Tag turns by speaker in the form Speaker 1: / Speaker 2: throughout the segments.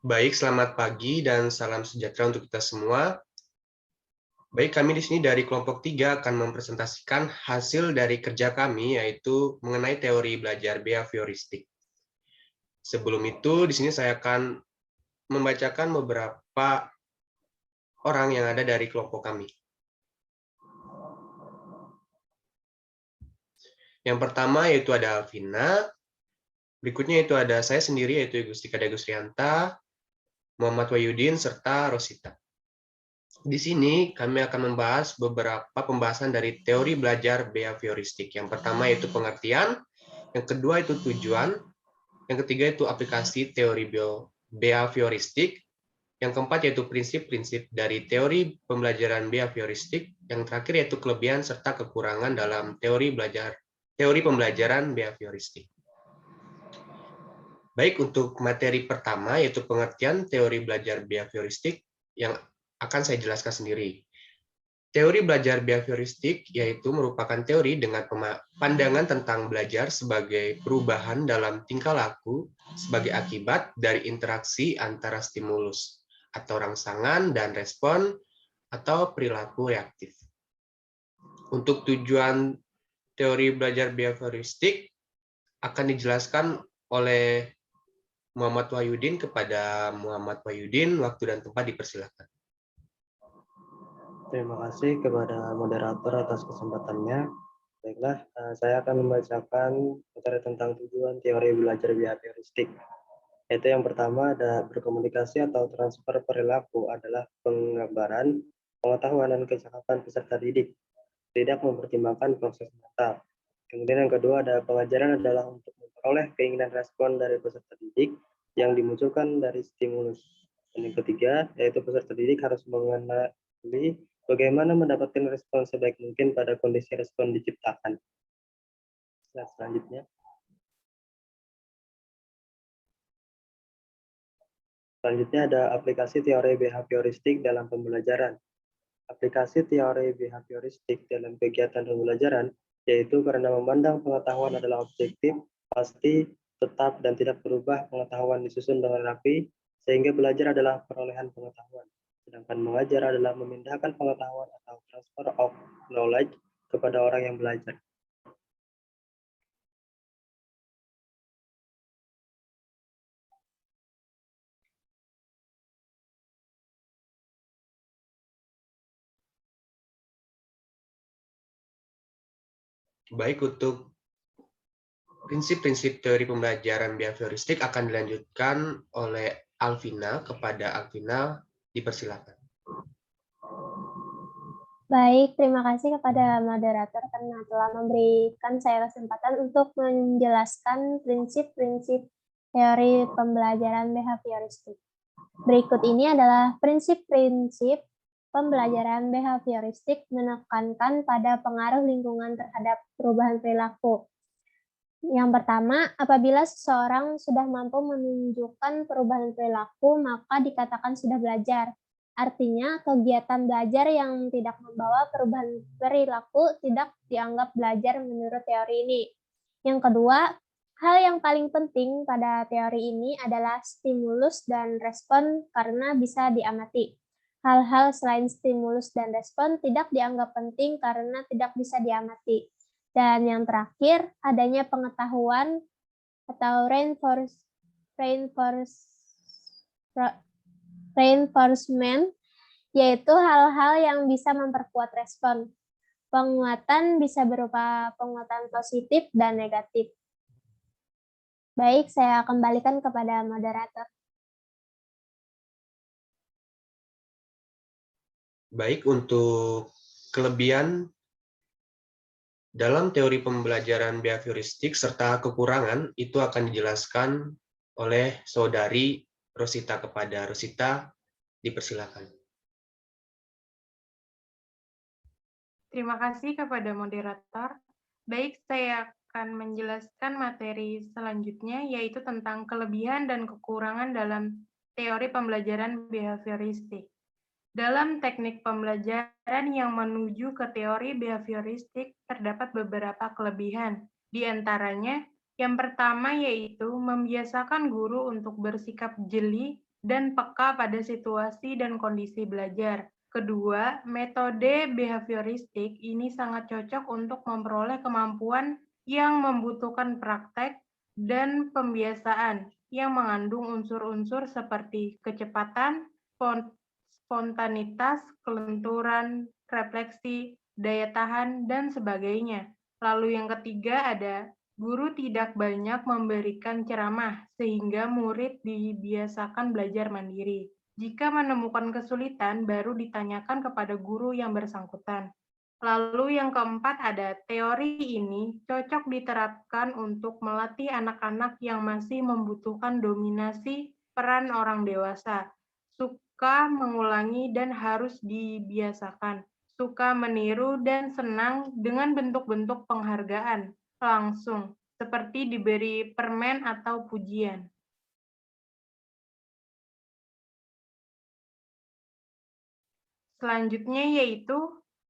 Speaker 1: Baik, selamat pagi dan salam sejahtera untuk kita semua. Baik, kami di sini dari kelompok 3 akan mempresentasikan hasil dari kerja kami, yaitu mengenai teori belajar behavioristik. Sebelum itu, di sini saya akan membacakan beberapa orang yang ada dari kelompok kami. Yang pertama yaitu ada Alvina, berikutnya itu ada saya sendiri yaitu Gustika Dagusrianta, Muhammad Wahyudin, serta Rosita. Di sini kami akan membahas beberapa pembahasan dari teori belajar behavioristik. Yang pertama yaitu pengertian, yang kedua itu tujuan, yang ketiga itu aplikasi teori behavioristik, yang keempat yaitu prinsip-prinsip dari teori pembelajaran behavioristik, yang terakhir yaitu kelebihan serta kekurangan dalam teori pembelajaran behavioristik. Baik, untuk materi pertama yaitu pengertian teori belajar behavioristik yang akan saya jelaskan sendiri. Teori belajar behavioristik yaitu merupakan teori dengan pandangan tentang belajar sebagai perubahan dalam tingkah laku sebagai akibat dari interaksi antara stimulus atau rangsangan dan respon atau perilaku reaktif. Untuk tujuan teori belajar behavioristik akan dijelaskan oleh Muhammad Wahyudin. Kepada Muhammad Wahyudin, waktu dan tempat dipersilakan.
Speaker 2: Terima kasih kepada moderator atas kesempatannya. Baiklah, saya akan membacakan materi tentang tujuan teori belajar behavioristik. Yaitu yang pertama ada berkomunikasi atau transfer perilaku adalah penggambaran, pengetahuan dan kecakapan peserta didik, tidak mempertimbangkan proses mental. Kemudian yang kedua ada pengajaran adalah untuk memperoleh keinginan respon dari peserta didik yang dimunculkan dari stimulus. Dan yang ketiga yaitu peserta didik harus mengenali bagaimana mendapatkan respon sebaik mungkin pada kondisi respon diciptakan. Nah, selanjutnya. Selanjutnya ada aplikasi teori behavioristik dalam pembelajaran. Aplikasi teori behavioristik dalam kegiatan pembelajaran yaitu karena memandang pengetahuan adalah objektif, pasti, tetap, dan tidak berubah, pengetahuan disusun dengan rapi, sehingga belajar adalah perolehan pengetahuan. Sedangkan mengajar adalah memindahkan pengetahuan atau transfer of knowledge kepada orang yang belajar.
Speaker 1: Baik, untuk prinsip-prinsip teori pembelajaran behavioristik akan dilanjutkan oleh Alvina. Kepada Alvina, dipersilakan.
Speaker 3: Baik, terima kasih kepada moderator karena telah memberikan saya kesempatan untuk menjelaskan prinsip-prinsip teori pembelajaran behavioristik. Berikut ini adalah prinsip-prinsip pembelajaran behavioristik menekankan pada pengaruh lingkungan terhadap perubahan perilaku. Yang pertama, apabila seseorang sudah mampu menunjukkan perubahan perilaku, maka dikatakan sudah belajar. Artinya, kegiatan belajar yang tidak membawa perubahan perilaku tidak dianggap belajar menurut teori ini. Yang kedua, hal yang paling penting pada teori ini adalah stimulus dan respon karena bisa diamati. Hal-hal selain stimulus dan respon tidak dianggap penting karena tidak bisa diamati. Dan yang terakhir, adanya pengetahuan atau reinforcement, yaitu hal-hal yang bisa memperkuat respon. Penguatan bisa berupa penguatan positif dan negatif. Baik, saya kembalikan kepada moderator.
Speaker 1: Baik, untuk kelebihan dalam teori pembelajaran behavioristik serta kekurangan itu akan dijelaskan oleh saudari Rosita. Kepada Rosita, dipersilakan.
Speaker 4: Terima kasih kepada moderator. Baik, saya akan menjelaskan materi selanjutnya, yaitu tentang kelebihan dan kekurangan dalam teori pembelajaran behavioristik. Dalam teknik pembelajaran yang menuju ke teori behavioristik, terdapat beberapa kelebihan. Di antaranya, Yang pertama yaitu membiasakan guru untuk bersikap jeli dan peka pada situasi dan kondisi belajar. Kedua, metode behavioristik ini sangat cocok untuk memperoleh kemampuan yang membutuhkan praktek dan pembiasaan yang mengandung unsur-unsur seperti kecepatan, spontanitas, kelenturan, refleksi, daya tahan, dan sebagainya. Lalu yang ketiga ada guru tidak banyak memberikan ceramah sehingga murid dibiasakan belajar mandiri. Jika menemukan kesulitan, baru ditanyakan kepada guru yang bersangkutan. Lalu yang keempat ada teori ini cocok diterapkan untuk melatih anak-anak yang masih membutuhkan dominasi peran orang dewasa, suka mengulangi dan harus dibiasakan, suka meniru dan senang dengan bentuk-bentuk penghargaan langsung, seperti diberi permen atau pujian. Selanjutnya yaitu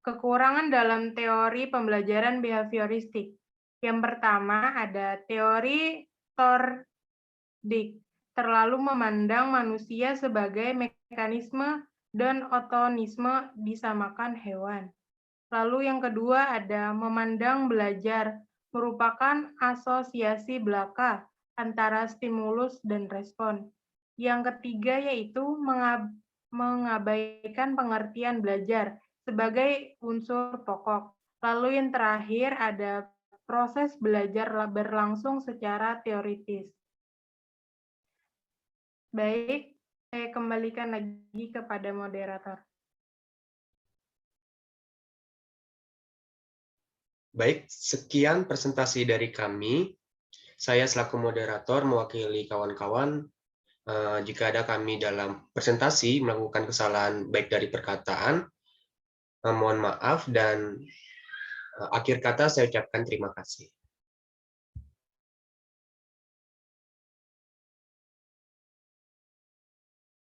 Speaker 4: kekurangan dalam teori pembelajaran behavioristik. Yang pertama ada teori Thorndike, terlalu memandang manusia sebagai mekanisme dan otonisme disamakan hewan. Lalu yang kedua ada memandang belajar merupakan asosiasi belaka antara stimulus dan respon. Yang ketiga yaitu mengabaikan pengertian belajar sebagai unsur pokok. Lalu yang terakhir ada proses belajar berlangsung secara teoritis. Baik, saya kembalikan lagi kepada moderator.
Speaker 1: Baik, sekian presentasi dari kami. Saya selaku moderator mewakili kawan-kawan. Jika ada kami dalam presentasi melakukan kesalahan baik dari perkataan, mohon maaf, dan akhir kata saya ucapkan terima kasih.